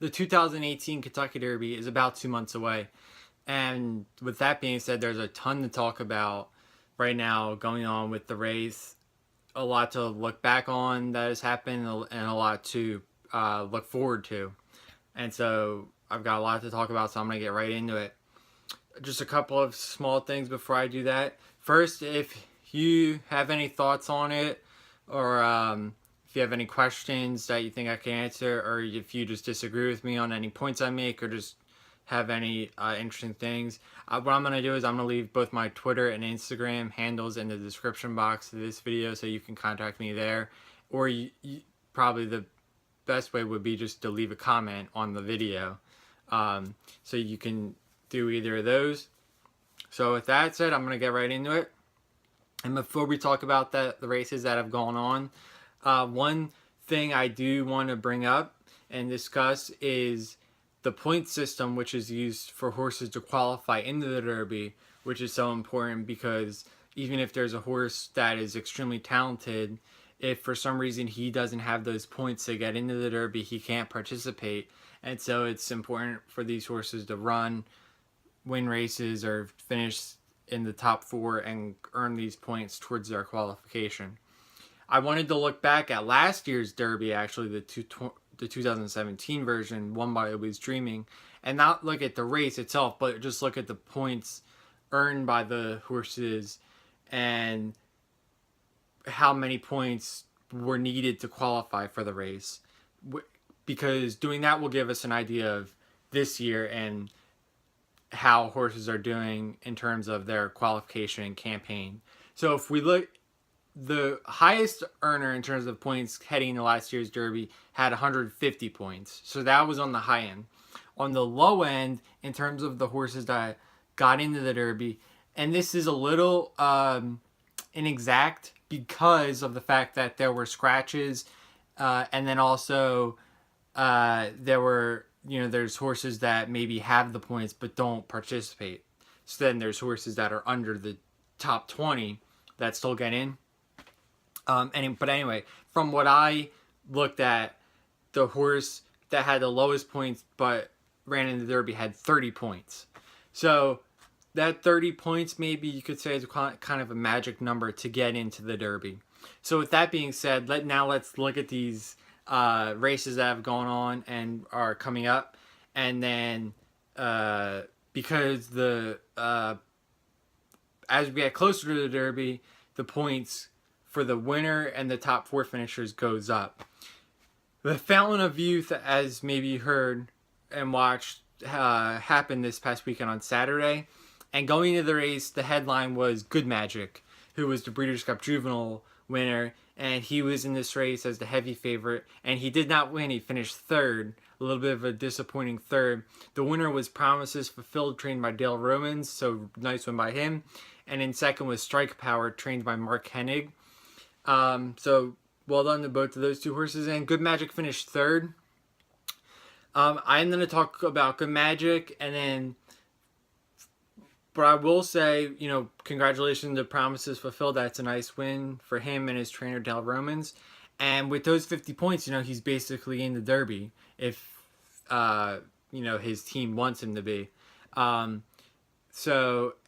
the 2018 Kentucky Derby is about 2 months away. And with that being said, there's a ton to talk about right now going on with the race. A lot to look back on that has happened, and a lot to look forward to. And so I've got a lot to talk about, so I'm going to get right into it. Just a couple of small things before I do that. First, if you have any thoughts on it, or if you have any questions that you think I can answer, or if you just disagree with me on any points I make, or just have any interesting things, what I'm going to do is I'm going to leave both my Twitter and Instagram handles in the description box of this video so you can contact me there. Or probably the best way would be just to leave a comment on the video. So you can do either of those. So with that said, I'm going to get right into it. And before we talk about the races that have gone on, one thing I do want to bring up and discuss is the point system, which is used for horses to qualify into the Derby, which is so important because even if there's a horse that is extremely talented, if for some reason he doesn't have those points to get into the Derby, he can't participate. And so it's important for these horses to run, win races, or finish in the top four and earn these points towards their qualification. I wanted to look back at last year's Derby, actually the 2017 version, won by Always Dreaming, and not look at the race itself, but just look at the points earned by the horses and how many points were needed to qualify for the race. Because doing that will give us an idea of this year and how horses are doing in terms of their qualification and campaign. So if we look, the highest earner in terms of points heading into last year's Derby had 150 points. So that was on the high end. On the low end, in terms of the horses that got into the Derby, and this is a little inexact because of the fact that there were scratches, and then also there's horses that maybe have the points but don't participate. So then there's horses that are under the top 20 that still get in. But anyway, from what I looked at, the horse that had the lowest points but ran in the Derby had 30 points. So that 30 points, maybe you could say, is kind of a magic number to get into the Derby. So with that being said, let's look at these races that have gone on and are coming up. And then because as we get closer to the Derby, the points for the winner and the top four finishers goes up. The Fountain of Youth, as maybe you heard and watched, happened this past weekend on Saturday. And going into the race, the headline was Good Magic, who was the Breeders' Cup Juvenile winner. And he was in this race as the heavy favorite. And he did not win. He finished third. A little bit of a disappointing third. The winner was Promises Fulfilled, trained by Dale Romans. So nice win by him. And in second was Strike Power, trained by Mark Hennig. So well done to both of those two horses. And Good Magic finished third. I'm going to talk about Good Magic, but I will say, congratulations to Promises Fulfilled. That's a nice win for him and his trainer, Dale Romans. And with those 50 points, he's basically in the Derby if, his team wants him to be. And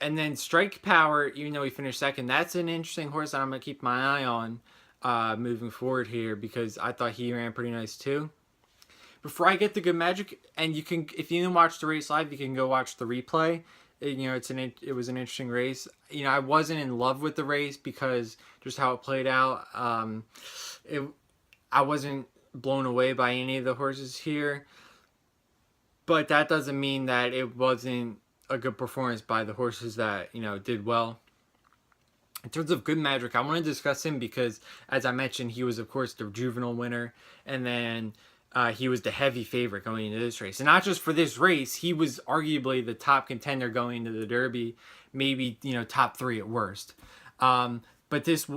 then Strike Power, even though he finished second, that's an interesting horse that I'm going to keep my eye on moving forward here because I thought he ran pretty nice too. Before I get to Good Magic, and if you didn't watch the race live, you can go watch the replay. It was an interesting race. I wasn't in love with the race because just how it played out. I wasn't blown away by any of the horses here, but that doesn't mean that it wasn't a good performance by the horses that did well. In terms of Good Magic, I want to discuss him because, as I mentioned, he was of course the juvenile winner, and then he was the heavy favorite going into this race. And not just for this race, he was arguably the top contender going into the Derby, maybe, top three at worst. But this,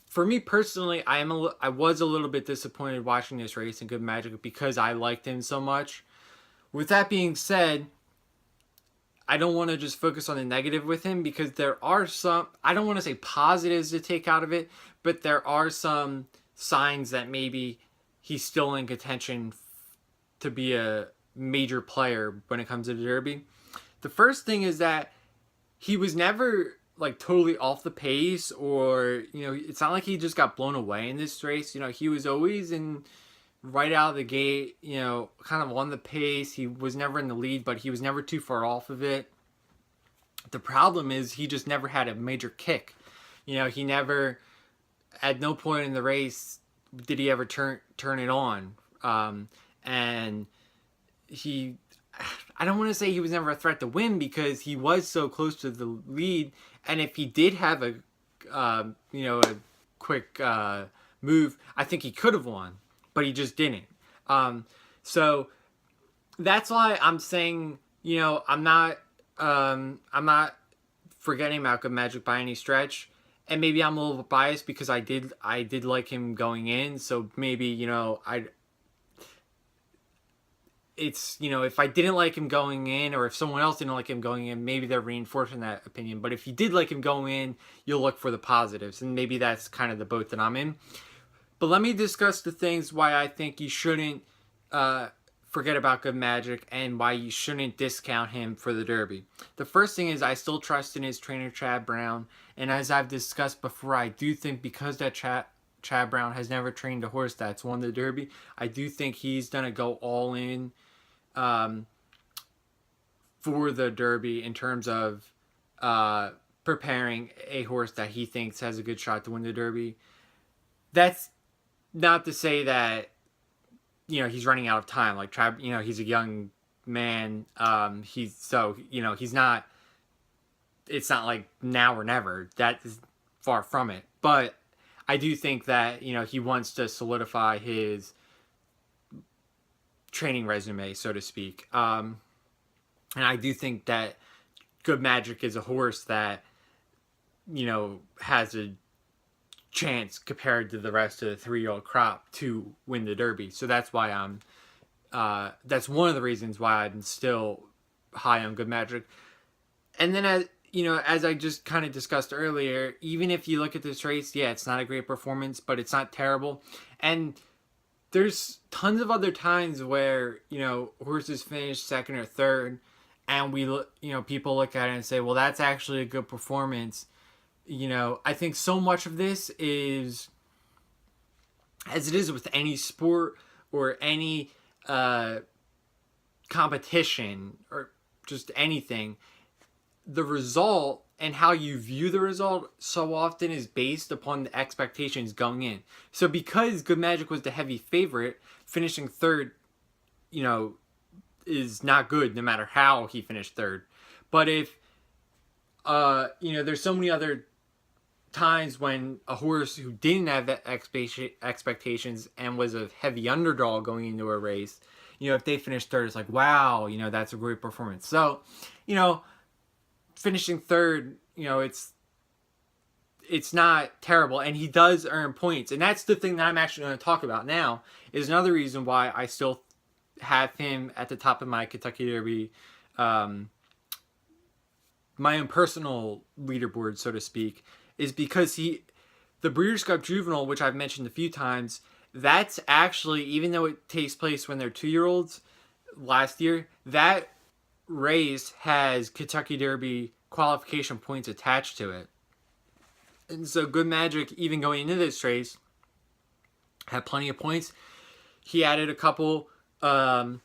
for me personally, I was a little bit disappointed watching this race in Good Magic because I liked him so much. With that being said, I don't want to just focus on the negative with him because there are some, I don't want to say positives to take out of it, but there are some signs that maybe he's still in contention to be a major player when it comes to the Derby. The first thing is that he was never like totally off the pace, or it's not like he just got blown away in this race. He was always in right out of the gate, kind of on the pace. He was never in the lead, but he was never too far off of it. The problem is he just never had a major kick. He never, at no point in the race did he ever turn it on. And I don't want to say he was never a threat to win, because he was so close to the lead. And if he did have a quick move, I think he could have won, but he just didn't. So that's why I'm saying, I'm not forgetting about Good Magic by any stretch. And maybe I'm a little biased because I did like him going in. So maybe, if I didn't like him going in, or if someone else didn't like him going in, maybe they're reinforcing that opinion. But if you did like him going in, you'll look for the positives. And maybe that's kind of the boat that I'm in. But let me discuss the things why I think you shouldn't forget about Good Magic, and why you shouldn't discount him for the Derby. The first thing is, I still trust in his trainer, Chad Brown. And as I've discussed before, I do think because that Chad Brown has never trained a horse that's won the Derby, I do think he's going to go all in for the Derby in terms of preparing a horse that he thinks has a good shot to win the Derby. That's not to say that he's running out of time. Like he's a young man. He's not. It's not like now or never. That is far from it. But I do think that he wants to solidify his training resume, so to speak. And I do think that Good Magic is a horse that has a chance compared to the rest of the 3-year-old crop to win the Derby. So that's why that's one of the reasons why I'm still high on Good Magic. And then as I just kind of discussed earlier, even if you look at this race, yeah, it's not a great performance, but it's not terrible. And there's tons of other times where horses finish second or third, and people look at it and say, well, that's actually a good performance. I think so much of this is, as it is with any sport or any competition or just anything, the result and how you view the result so often is based upon the expectations going in. So because Good Magic was the heavy favorite, finishing third, is not good no matter how he finished third. But if, there's so many other times when a horse who didn't have that expectations and was a heavy underdog going into a race, if they finish third, it's like, wow, that's a great performance. So, finishing third, it's not terrible, and he does earn points. And that's the thing that I'm actually going to talk about now, is another reason why I still have him at the top of my Kentucky Derby, my own personal leaderboard, so to speak, is because the Breeders' Cup Juvenile, which I've mentioned a few times, that's actually, even though it takes place when they're 2-year-olds last year, that race has Kentucky Derby qualification points attached to it. And so Good Magic, even going into this race, had plenty of points. He added a couple as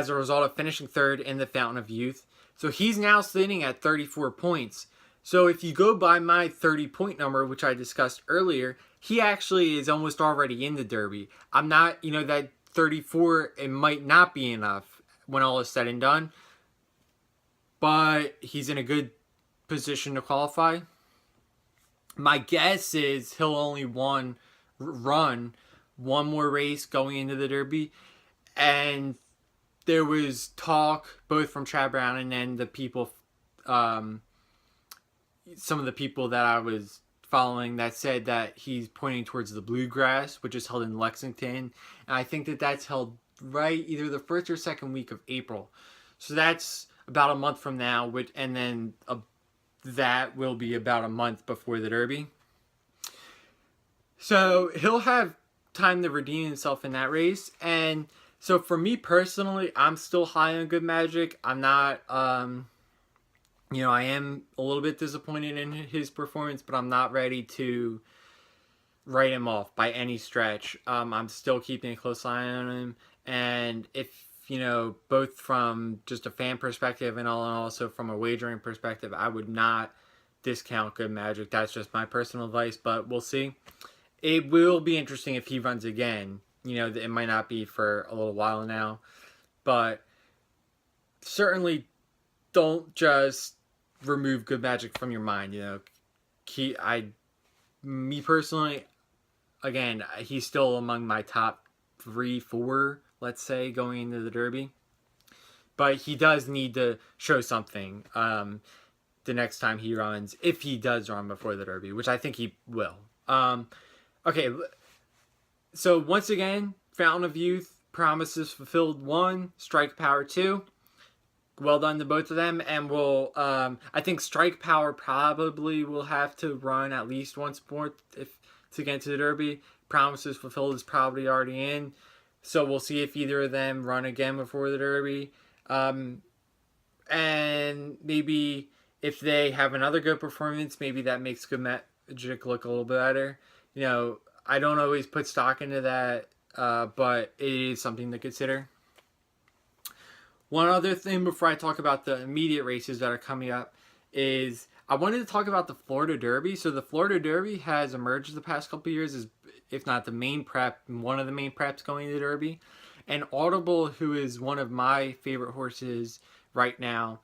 a result of finishing third in the Fountain of Youth. So he's now sitting at 34 points. So if you go by my 30-point number, which I discussed earlier, he actually is almost already in the Derby. I'm not, that 34, it might not be enough when all is said and done, but he's in a good position to qualify. My guess is he'll only run one more race going into the Derby. And there was talk both from Chad Brown and then the people, some of the people that I was following, that said that he's pointing towards the Bluegrass, which is held in Lexington. And I think that that's held right either the first or second week of April. So that's about a month from now, and then that will be about a month before the Derby. So he'll have time to redeem himself in that race. And so for me personally, I'm still high on Good Magic. I'm not, I am a little bit disappointed in his performance, but I'm not ready to write him off by any stretch. I'm still keeping a close eye on him. And if, both from just a fan perspective and also from a wagering perspective, I would not discount Good Magic. That's just my personal advice, but we'll see. It will be interesting if he runs again. It might not be for a little while now, but certainly don't just remove Good Magic from your mind. Me personally, again, he's still among my top 3, 4, let's say, going into the Derby. But he does need to show something the next time he runs, if he does run before the Derby, which I think he will. Okay, so once again, Fountain of Youth, Promises Fulfilled 1, Strike Power 2. Well done to both of them, and I think Strike Power probably will have to run at least once more to get to the Derby. Promises Fulfilled is probably already in, so we'll see if either of them run again before the Derby. And maybe if they have another good performance, maybe that makes Good Magic look a little bit better. I don't always put stock into that, but it is something to consider. One other thing before I talk about the immediate races that are coming up is I wanted to talk about the Florida Derby. So the Florida Derby has emerged the past couple of years as, if not the main prep, one of the main preps going to the Derby. And Audible, who is one of my favorite horses right now,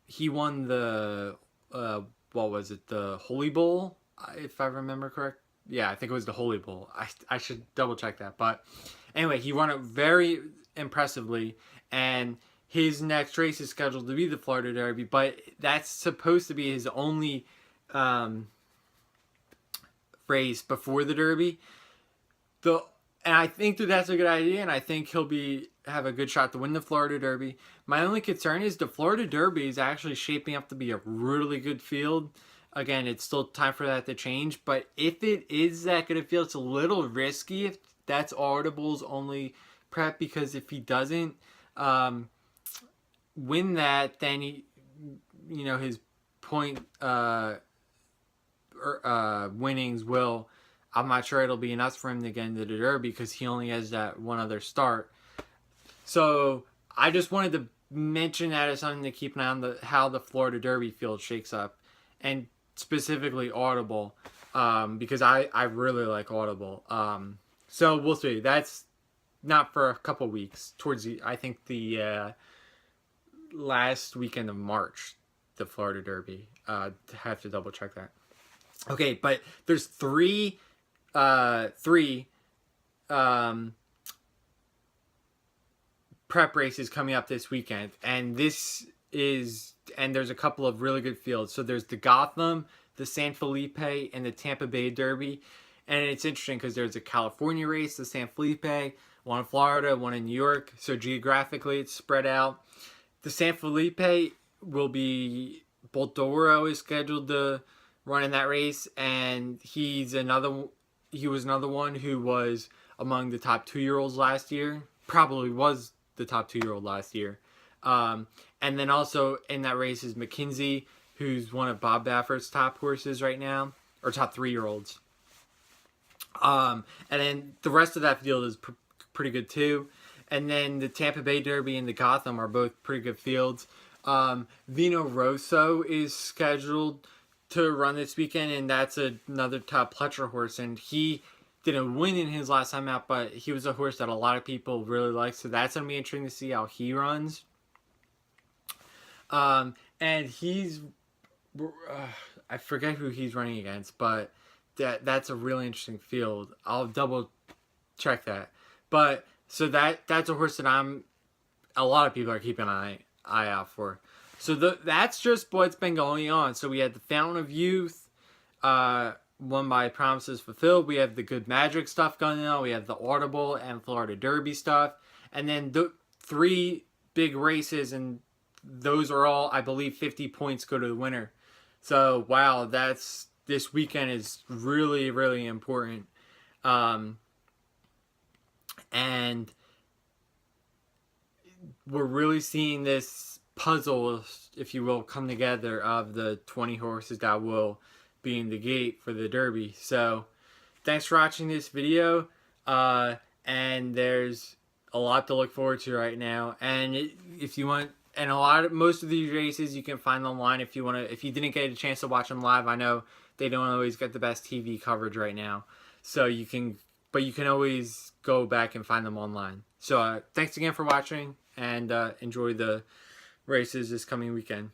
he won the, the Holy Bowl, if I remember correct. Yeah, I think it was the Holy Bowl. I should double check that. But anyway, he won it very impressively. And his next race is scheduled to be the Florida Derby. But that's supposed to be his only race before the Derby. And I think that's a good idea. And I think he'll have a good shot to win the Florida Derby. My only concern is the Florida Derby is actually shaping up to be a really good field. Again, it's still time for that to change. But if it is that good a field, it's a little risky if that's Audible's only prep. Because if he doesn't win that, then his point winnings will... I'm not sure it'll be enough for him to get into the Derby because he only has that one other start. So I just wanted to mention that as something to keep an eye on how the Florida Derby field shakes up. And specifically Audible, because I really like Audible. So we'll see. That's not for a couple weeks. Towards I think the last weekend of March, the Florida Derby. Have to double check that. Okay, but there's three prep races coming up this weekend, and there's a couple of really good fields. So there's the Gotham, the San Felipe, and the Tampa Bay Derby. And it's interesting because there's a California race, the San Felipe, one in Florida, one in New York. So geographically it's spread out. The San Felipe will be... Boltoro is scheduled to run in that race, and he was another one who was among the top 2-year-olds last year. Probably was the top 2-year-old last year. And then also in that race is McKinsey, who's one of Bob Baffert's top horses right now, or top 3-year-olds. And then the rest of that field is pretty good too. And then the Tampa Bay Derby and the Gotham are both pretty good fields. Vino Rosso is scheduled to run this weekend, and that's another top Pletcher horse, and he didn't win in his last time out, but he was a horse that a lot of people really like, so that's going to be interesting to see how he runs. And he's... I forget who he's running against, but that's a really interesting field. I'll double check that. But, so that's a horse that a lot of people are keeping an eye out for. So that's just what's been going on. So we had the Fountain of Youth, won by Promises Fulfilled. We have the Good Magic stuff going on. We have the Audible and Florida Derby stuff. And then the 3 big races, and those are all, I believe, 50 points go to the winner. So, wow, this weekend is really, really important. And we're really seeing this puzzle, if you will, come together of the 20 horses that will be in the gate for the Derby. So thanks for watching this video. And there's a lot to look forward to right now. And if you want, and most of these races you can find online if you want to. If you didn't get a chance to watch them live, I know they don't always get the best TV coverage right now. So you can, but you can always go back and find them online. So thanks again for watching, and enjoy the races this coming weekend.